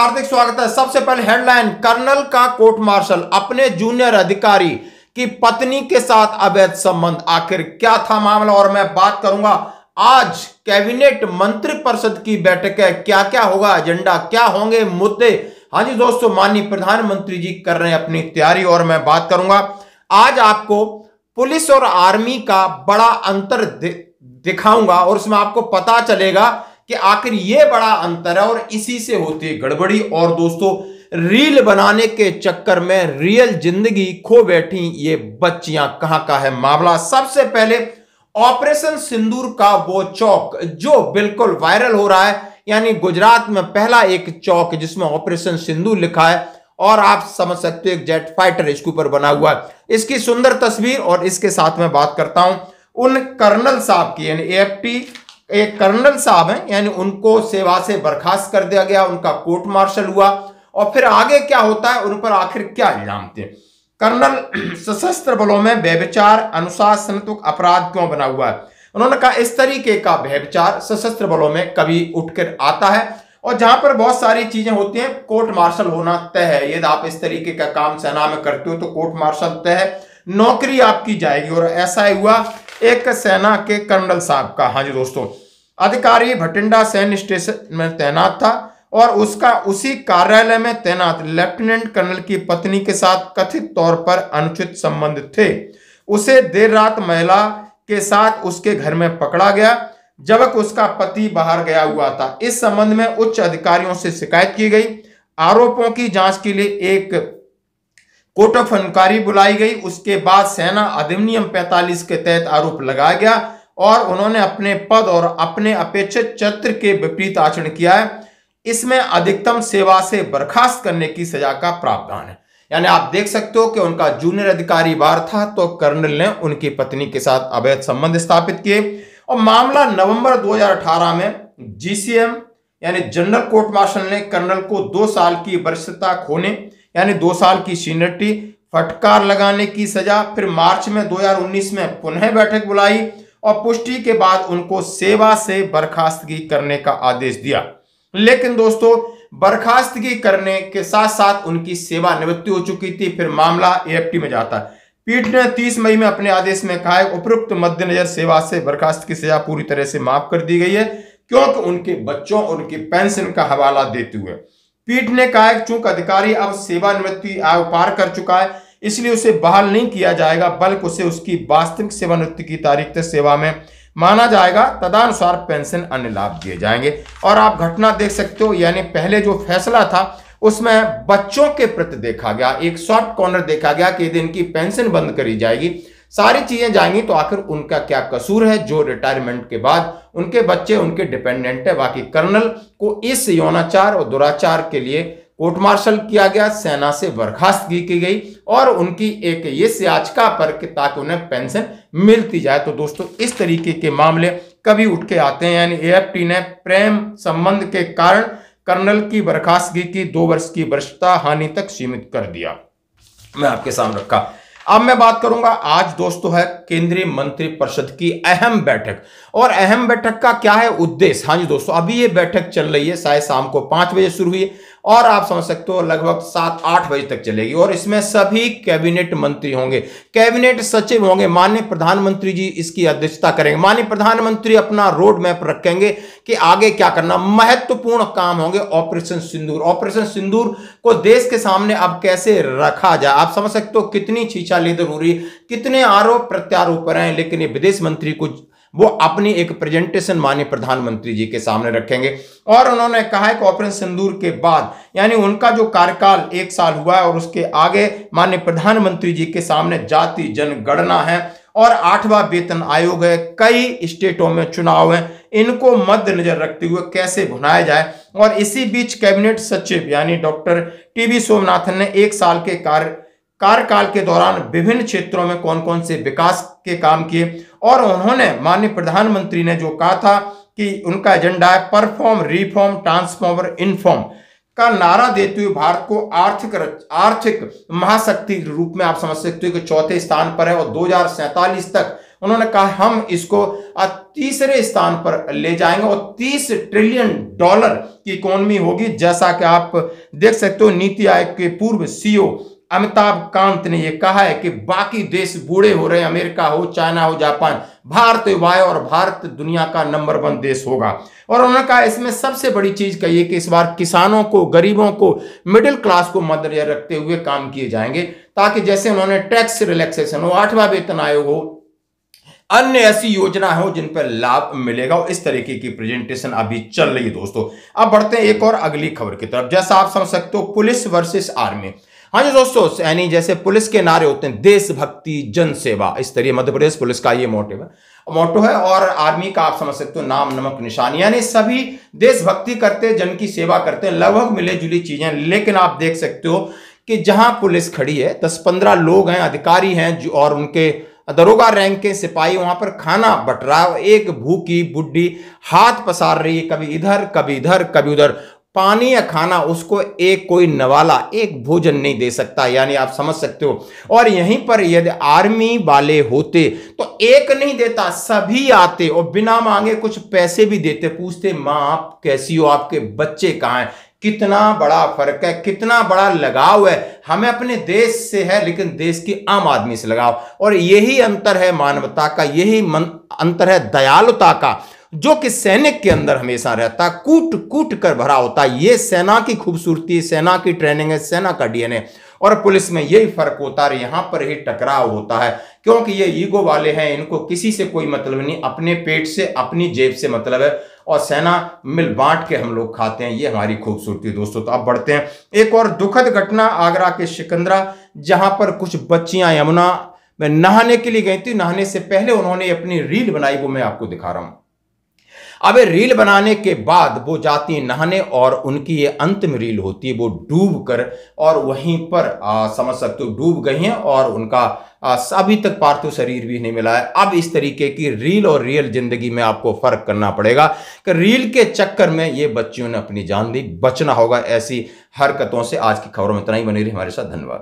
हार्दिक स्वागत है। सबसे पहले हेडलाइन, कर्नल का कोर्ट मार्शल, अपने जूनियर अधिकारी की पत्नी के साथ अवैध संबंध, आखिर क्या था मामला। और मैं बात करूंगा आज कैबिनेट मंत्रिपरिषद की बैठक है, क्या क्या होगा एजेंडा, क्या होंगे मुद्दे। हाँ जी दोस्तों, माननीय प्रधानमंत्री जी कर रहे हैं अपनी तैयारी और मैं बात करूंगा आज आपको पुलिस और आर्मी का बड़ा अंतर दिखाऊंगा और उसमें आपको पता चलेगा कि आखिर ये बड़ा अंतर है और इसी से होती है गड़बड़ी। और दोस्तों, रील बनाने के चक्कर में रियल जिंदगी खो बैठी ये बच्चियां, कहां का है मामला। सबसे पहले ऑपरेशन सिंदूर का वो चौक जो बिल्कुल वायरल हो रहा है, यानी गुजरात में पहला एक चौक जिसमें ऑपरेशन सिंदूर लिखा है और आप समझ सकते हो एक जेट फाइटर इसके ऊपर बना हुआ है। इसकी सुंदर तस्वीर और इसके साथ में बात करता हूं उन कर्नल साहब की, यानी एएफटी एक कर्नल साहब हैं, यानी उनको सेवा से बर्खास्त कर दिया गया, उनका कोर्ट मार्शल हुआ और फिर आगे क्या होता है, उन पर आखिर क्या इल्जाम थे। कर्नल सशस्त्र बलों में व्यभिचार अनुशासनात्मक अपराध क्यों बना हुआ है। उन्होंने कहा इस तरीके का व्यभिचार सशस्त्र बलों में कभी उठकर आता है और जहां पर बहुत सारी चीजें होती हैं कोर्ट मार्शल होना तय है। यदि आप इस तरीके का काम सेना में करते हो तो कोर्ट मार्शल तय है, नौकरी आपकी जाएगी। और ऐसा ही हुआ एक सेना के कर्नल साहब का। हाँ जी दोस्तों, अधिकारी भटिंडा सैन्य स्टेशन में तैनात था और उसका उसी कार्यालय में तैनात लेफ्टिनेंट कर्नल की पत्नी के साथ कथित तौर पर अनुचित संबंध थे। उसे देर रात महिला के साथ उसके घर में पकड़ा गया जबकि उसका पति बाहर गया हुआ था। इस संबंध में उच्च अधिकारियों से शिकायत की गई। आरोपों की जांच के लिए एक कोर्ट ऑफ इंक्वायरी बुलाई गई। उसके बाद सेना अधिनियम 45 के तहत आरोप लगाया गया और उन्होंने अपने पद और अपने अपेक्षित चरित्र के विपरीत आचरण किया है। इसमें अधिकतम सेवा से बर्खास्त करने की सजा का प्रावधान है। यानी आप देख सकते हो कि उनका जूनियर अधिकारी बाहर था तो कर्नल ने उनकी पत्नी के साथ अवैध संबंध स्थापित किए और मामला नवंबर 2018 में जीसीएम यानी जनरल कोर्ट मार्शल ने कर्नल को 2 साल की वरिष्ठता खोने यानी 2 साल की सीनियरिटी, फटकार लगाने की सजा, फिर मार्च में 2019 में पुनः बैठक बुलाई और पुष्टि के बाद उनको सेवा से बर्खास्तगी करने का आदेश दिया। लेकिन दोस्तों, बर्खास्तगी करने के साथ साथ उनकी सेवानिवृत्ति हो चुकी थी। फिर मामला एएफटी में जाता है। पीठ ने 30 मई में अपने आदेश में कहा है उपरोक्त मद्देनजर सेवा से बर्खास्त की सजा पूरी तरह से माफ कर दी गई है क्योंकि उनके बच्चों और उनकी पेंशन का हवाला देते हुए पीठ ने कहा है चूंकि अधिकारी अब सेवानिवृत्ति आयु पार कर चुका है इसलिए उसे बहाल नहीं किया जाएगा बल्कि उसे उसकी वास्तविक सेवानिवृत्ति की तारीख तक सेवा में माना जाएगा, तदनुसार पेंशन अन्य लाभ दिए जाएंगे। और आप घटना देख सकते हो, यानी पहले जो फैसला था उसमें बच्चों के प्रति देखा गया, एक सॉफ्ट कॉर्नर देखा गया कि यदि इनकी पेंशन बंद करी जाएगी, सारी चीजें जाएंगी तो आखिर उनका क्या कसूर है जो रिटायरमेंट के बाद उनके बच्चे उनके डिपेंडेंट है। बाकी कर्नल को इस यौनाचार और दुराचार के लिए कोर्ट मार्शल किया गया, सेना से बर्खास्तगी की गई और उनकी एक ये याचिका पर कि ताकि उन्हें पेंशन मिलती जाए। तो दोस्तों, इस तरीके के मामले कभी उठ के आते हैं। यानी एएफटी ने प्रेम संबंध के कारण कर्नल की बर्खास्तगी की 2 वर्ष की वरिष्ठता हानि तक सीमित कर दिया। मैं आपके सामने रखा। अब मैं बात करूंगा आज दोस्तों है केंद्रीय मंत्रिपरिषद की अहम बैठक और अहम बैठक का क्या है उद्देश्य। हाँ जी दोस्तों, अभी ये बैठक चल रही है, शायद शाम को 5 बजे शुरू हुई और आप समझ सकते हो लगभग 7-8 बजे तक चलेगी और इसमें सभी कैबिनेट मंत्री होंगे, कैबिनेट सचिव होंगे, माननीय प्रधानमंत्री जी इसकी अध्यक्षता करेंगे। माननीय प्रधानमंत्री अपना रोड मैप रखेंगे कि आगे क्या करना, महत्वपूर्ण काम होंगे। ऑपरेशन सिंदूर, ऑपरेशन सिंदूर को देश के सामने अब कैसे रखा जाए, आप समझ सकते हो कितनी छीछालेदर हो रही है, कितने आरोप प्रत्यारोप हैं, लेकिन ये विदेश मंत्री को वो अपनी एक प्रेजेंटेशन माननीय प्रधानमंत्री जी के सामने रखेंगे। और उन्होंने कहा है कि ऑपरेशन सिंदूर के बाद यानी उनका जो कार्यकाल 1 साल हुआ है और उसके आगे माननीय प्रधानमंत्री जी के सामने जाति जनगणना है और 8वां वेतन आयोग है, कई स्टेटों में चुनाव है, इनको मद्देनजर रखते हुए कैसे भुनाया जाए। और इसी बीच कैबिनेट सचिव यानी डॉक्टर टीबी सोमनाथन ने 1 साल के कार्यकाल के दौरान विभिन्न क्षेत्रों में कौन कौन से विकास के काम किए और उन्होंने माननीय प्रधानमंत्री ने जो कहा था कि उनका एजेंडा है परफॉर्म रिफॉर्म ट्रांसफॉर्म इनफॉर्म का नारा देते हुए भारत को आर्थिक महाशक्ति के रूप में आप समझ सकते हो कि 4थे स्थान पर है और 2047 तक उन्होंने कहा हम इसको तीसरे स्थान पर ले जाएंगे और $30 ट्रिलियन की इकोनॉमी होगी। जैसा कि आप देख सकते हो, नीति आयोग के पूर्व सीईओ अमिताभ कांत ने यह कहा है कि बाकी देश बूढ़े हो रहे हैं, अमेरिका हो, चाइना हो, जापान, भारत युवा है और भारत दुनिया का नंबर 1 देश होगा। और उन्होंने कहा इसमें सबसे बड़ी चीज कही है कि इस बार किसानों को, गरीबों को, मिडिल क्लास को मद्देनजर रखते हुए काम किए जाएंगे, ताकि जैसे उन्होंने टैक्स रिलैक्सेशन हो, 8वां वेतन आयोग हो, अन्य ऐसी योजना हो जिन पर लाभ मिलेगा। और इस तरीके की प्रेजेंटेशन अभी चल रही है दोस्तों। अब बढ़ते हैं एक और अगली खबर की तरफ। जैसा आप समझ सकते हो, पुलिस वर्सेस आर्मी। हाँ जी दोस्तों, यानी जैसे पुलिस के नारे होते हैं देशभक्ति जन सेवा, इस तरह मध्य प्रदेश पुलिस का ये मोटो है। और आर्मी का आप समझ सकते हो नाम नमक निशान, यानी सभी देशभक्ति करते, जन की सेवा करते हैं, लगभग मिले जुली चीजें। लेकिन आप देख सकते हो कि जहां पुलिस खड़ी है, 10-15 लोग हैं, अधिकारी हैं और उनके दरोगा रैंक के सिपाही वहां पर खाना बट रहा है। एक भूखी बुड्ढी हाथ पसार रही है, कभी इधर कभी इधर कभी उधर, पानी या खाना उसको एक कोई नवाला एक भोजन नहीं दे सकता, यानी आप समझ सकते हो। और यहीं पर यदि आर्मी वाले होते तो एक नहीं देता, सभी आते और बिना मांगे कुछ पैसे भी देते, पूछते मां आप कैसी हो, आपके बच्चे कहां हैं। कितना बड़ा फर्क है, कितना बड़ा लगाव है, हमें अपने देश से है लेकिन देश की आम आदमी से लगाव। और यही अंतर है मानवता का, यही अंतर है दयालुता का, जो कि सैनिक के अंदर हमेशा रहता, कूट कूट कर भरा होता। ये सेना की खूबसूरती, सेना की ट्रेनिंग है, सेना का डीएनए। और पुलिस में यही फर्क होता है, यहां पर ही टकराव होता है, क्योंकि ये ईगो वाले हैं, इनको किसी से कोई मतलब नहीं, अपने पेट से अपनी जेब से मतलब है। और सेना मिल बांट के हम लोग खाते हैं, ये हमारी खूबसूरती दोस्तों। तो अब बढ़ते हैं एक और दुखद घटना, आगरा के सिकंदरा, जहां पर कुछ बच्चियां यमुना में नहाने के लिए गई थी। नहाने से पहले उन्होंने अपनी रील बनाई, वो मैं आपको दिखा रहा हूं। अब रील बनाने के बाद वो जाती है नहाने और उनकी ये अंतिम रील होती है, वो डूब कर और वहीं पर समझ सकते हो डूब गई हैं और उनका अभी तक पार्थिव शरीर भी नहीं मिला है। अब इस तरीके की रील और रियल जिंदगी में आपको फर्क करना पड़ेगा कि रील के चक्कर में ये बच्चियों ने अपनी जान दी, बचना होगा ऐसी हरकतों से। आज की खबरों में इतना ही, बनी रही हमारे साथ, धन्यवाद।